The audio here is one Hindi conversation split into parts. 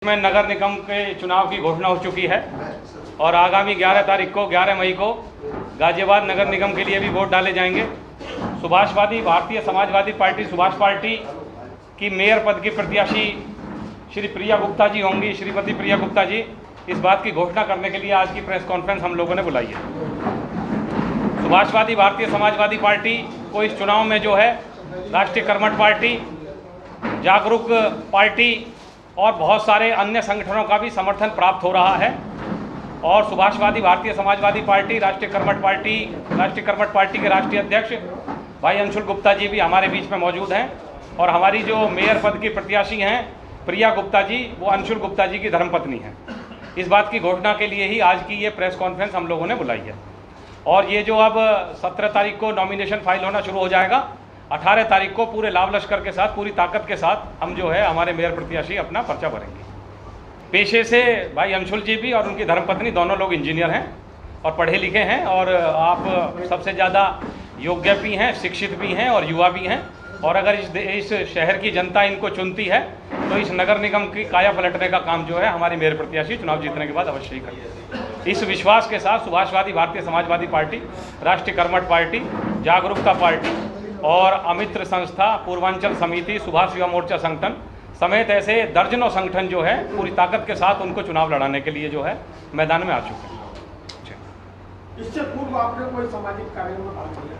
में नगर निगम के चुनाव की घोषणा हो चुकी है और आगामी 11 मई को गाजियाबाद नगर निगम के लिए भी वोट डाले जाएंगे। सुभाषवादी भारतीय समाजवादी पार्टी सुभाष पार्टी की मेयर पद की प्रत्याशी श्री प्रिया गुप्ता जी होंगी। श्रीमती प्रिया गुप्ता जी, इस बात की घोषणा करने के लिए आज की प्रेस कॉन्फ्रेंस हम लोगों ने बुलाई है। सुभाषवादी भारतीय समाजवादी पार्टी को इस चुनाव में जो है राष्ट्रीय कर्मठ पार्टी, जागरूक पार्टी और बहुत सारे अन्य संगठनों का भी समर्थन प्राप्त हो रहा है और सुभाषवादी भारतीय समाजवादी पार्टी राष्ट्रीय कर्मठ पार्टी के राष्ट्रीय अध्यक्ष भाई अंशुल गुप्ता जी भी हमारे बीच में मौजूद हैं और हमारी जो मेयर पद की प्रत्याशी हैं प्रिया गुप्ता जी, वो अंशुल गुप्ता जी की धर्मपत्नी हैं। इस बात की घोषणा के लिए ही आज की ये प्रेस कॉन्फ्रेंस हम लोगों ने बुलाई है और ये जो अब 17 तारीख को नॉमिनेशन फाइल होना शुरू हो जाएगा, 18 तारीख को पूरे लाभ लश्कर के साथ, पूरी ताकत के साथ हम जो है हमारे मेयर प्रत्याशी अपना पर्चा भरेंगे। पेशे से भाई अंशुल जी भी और उनकी धर्मपत्नी दोनों लोग इंजीनियर हैं और पढ़े लिखे हैं और आप सबसे ज़्यादा योग्य भी हैं, शिक्षित भी हैं और युवा भी हैं और अगर इस शहर की जनता इनको चुनती है तो इस नगर निगम की काया पलटने का काम जो है हमारी मेयर प्रत्याशी चुनाव जीतने के बाद अवश्य ही करेगी। इस विश्वास के साथ सुभाषवादी भारतीय समाजवादी पार्टी, राष्ट्रीय कर्मठ पार्टी, जागरूकता पार्टी और अमित्र संस्था, पूर्वांचल समिति, सुभाष युवा मोर्चा संगठन समेत ऐसे दर्जनों संगठन जो है पूरी ताकत के साथ उनको चुनाव लड़ाने के लिए जो है मैदान में आ चुके हैं। इससे पूर्व आपने कोई सामाजिक कार्य में भाग लिया?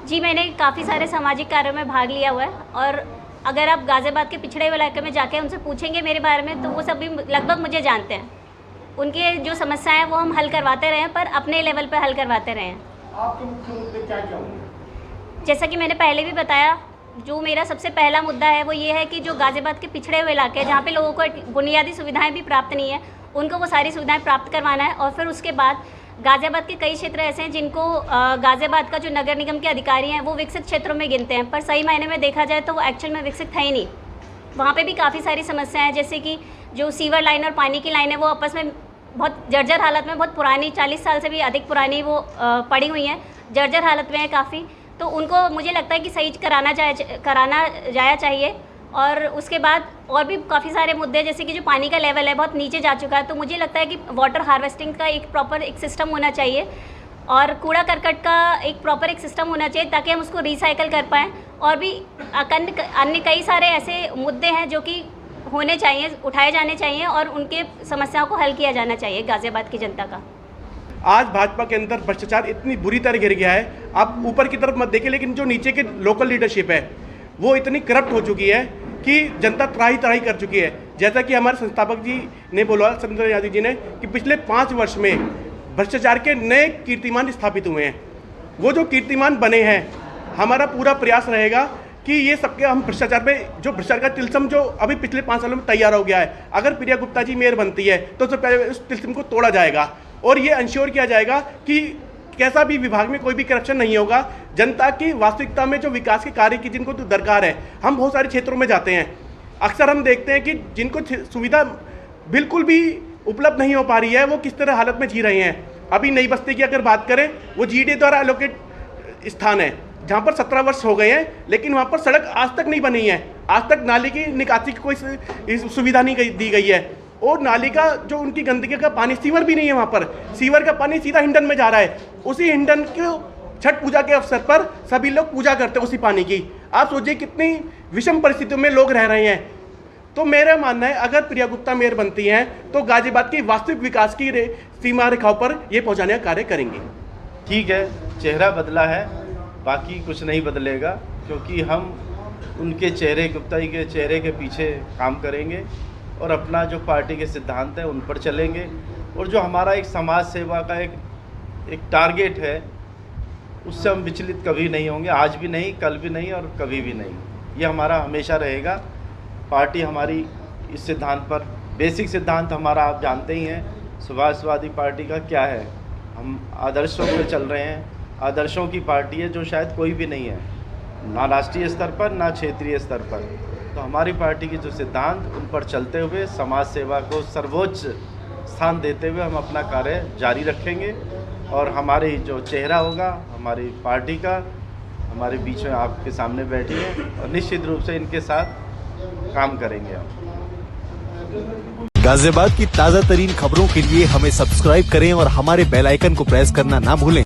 जी, मैंने काफ़ी सारे सामाजिक कार्यों में भाग लिया हुआ है और अगर आप गाजियाबाद के पिछड़े हुए इलाके में जाके उनसे पूछेंगे मेरे बारे में तो वो सभी लगभग मुझे जानते हैं। उनके जो समस्याएं हैं वो हम हल करवाते रहे हैं, पर अपने लेवल पर हल करवाते रहे हैं। आपके मुख्य मुद्दे क्या क्या होंगे? जैसा कि मैंने पहले भी बताया, जो मेरा सबसे पहला मुद्दा है वो ये है कि जो गाजियाबाद के पिछड़े हुए इलाके हैं जहाँ पे लोगों को बुनियादी सुविधाएं भी प्राप्त नहीं है, उनको वो सारी सुविधाएं प्राप्त करवाना है। और फिर उसके बाद गाजियाबाद के कई क्षेत्र ऐसे हैं जिनको गाजियाबाद का जो नगर निगम के अधिकारी हैं वो विकसित क्षेत्रों में गिनते हैं, पर सही मायने में देखा जाए तो वो एक्चुअल में विकसित है ही नहीं। वहाँ पर भी काफ़ी सारी समस्याएँ हैं, जैसे कि जो सीवर लाइन और पानी की लाइन है वो आपस में बहुत जर्जर हालत में, बहुत पुरानी, 40 साल से भी अधिक पुरानी वो पड़ी हुई हैं, जर्जर हालत में है काफ़ी। तो उनको मुझे लगता है कि सही कराना जाया चाहिए। और उसके बाद और भी काफ़ी सारे मुद्दे, जैसे कि जो पानी का लेवल है बहुत नीचे जा चुका है, तो मुझे लगता है कि वाटर हार्वेस्टिंग का एक प्रॉपर एक सिस्टम होना चाहिए और कूड़ा करकट का एक प्रॉपर एक सिस्टम होना चाहिए ताकि हम उसको रिसाइकल कर पाएँ। और भी अन्य कई सारे ऐसे मुद्दे हैं जो कि होने चाहिए, उठाए जाने चाहिए और उनके समस्याओं को हल किया जाना चाहिए गाजियाबाद की जनता का। आज भाजपा के अंदर भ्रष्टाचार इतनी बुरी तरह गिर गया है, आप ऊपर की तरफ मत देखिए, लेकिन जो नीचे के लोकल लीडरशिप है वो इतनी करप्ट हो चुकी है कि जनता त्राही त्राही कर चुकी है। जैसा कि हमारे संस्थापक जी ने बोला, सत्येंद्र यादव जी ने, कि पिछले 5 वर्ष में भ्रष्टाचार के नए कीर्तिमान स्थापित हुए हैं। वो जो कीर्तिमान बने हैं, हमारा पूरा प्रयास रहेगा कि ये सबके हम भ्रष्टाचार पे, जो भ्रष्टाचार का तिलस्म जो अभी पिछले 5 सालों में तैयार हो गया है, अगर प्रिया गुप्ता जी मेयर बनती है तो सबसे पहले उस तिलस्म को तोड़ा जाएगा और ये इंश्योर किया जाएगा कि कैसा भी विभाग में कोई भी करप्शन नहीं होगा। जनता की वास्तविकता में जो विकास के कार्य की जिनको तो दरकार है, हम बहुत सारे क्षेत्रों में जाते हैं, अक्सर हम देखते हैं कि जिनको सुविधा बिल्कुल भी उपलब्ध नहीं हो पा रही है वो किस तरह हालत में जी रहे हैं। अभी नई बस्ती की अगर बात करें, वो GDA द्वारा एलोकेट स्थान है जहाँ पर 17 वर्ष हो गए हैं, लेकिन वहाँ पर सड़क आज तक नहीं बनी है, आज तक नाली की निकासी की कोई सुविधा नहीं दी गई है और नाली का जो उनकी गंदगी का पानी, सीवर भी नहीं है वहाँ पर, सीवर का पानी सीधा हिंडन में जा रहा है। उसी हिंडन को छठ पूजा के अवसर पर सभी लोग पूजा करते हैं उसी पानी की। आप सोचिए कितनी विषम परिस्थितियों में लोग रह रहे हैं। तो मेरा मानना है अगर प्रिया गुप्ता मेयर बनती हैं तो गाजियाबाद की वास्तविक विकास की सीमा रेखाओं पर ये पहुँचाने का कार्य करेंगे। ठीक है, चेहरा बदला है, बाकी कुछ नहीं बदलेगा, क्योंकि हम उनके चेहरे, गुप्ता जी के चेहरे के पीछे काम करेंगे और अपना जो पार्टी के सिद्धांत हैं उन पर चलेंगे और जो हमारा एक समाज सेवा का एक टारगेट है उससे हम विचलित कभी नहीं होंगे, आज भी नहीं, कल भी नहीं और कभी भी नहीं। ये हमारा हमेशा रहेगा। पार्टी हमारी इस सिद्धांत पर, बेसिक सिद्धांत हमारा आप जानते ही हैं, सुभाषवादी पार्टी का क्या है, हम आदर्शों पर चल रहे हैं। आदर्शों की पार्टी है जो शायद कोई भी नहीं है, ना राष्ट्रीय स्तर पर ना क्षेत्रीय स्तर पर। तो हमारी पार्टी की जो सिद्धांत, उन पर चलते हुए समाज सेवा को सर्वोच्च स्थान देते हुए हम अपना कार्य जारी रखेंगे और हमारे जो चेहरा होगा हमारी पार्टी का, हमारे बीच में आपके सामने बैठी है और निश्चित रूप से इनके साथ काम करेंगे हम। गाजियाबाद की ताजा तरीन खबरों के लिए हमें सब्सक्राइब करें और हमारे बेल आइकन को प्रेस करना ना भूलें।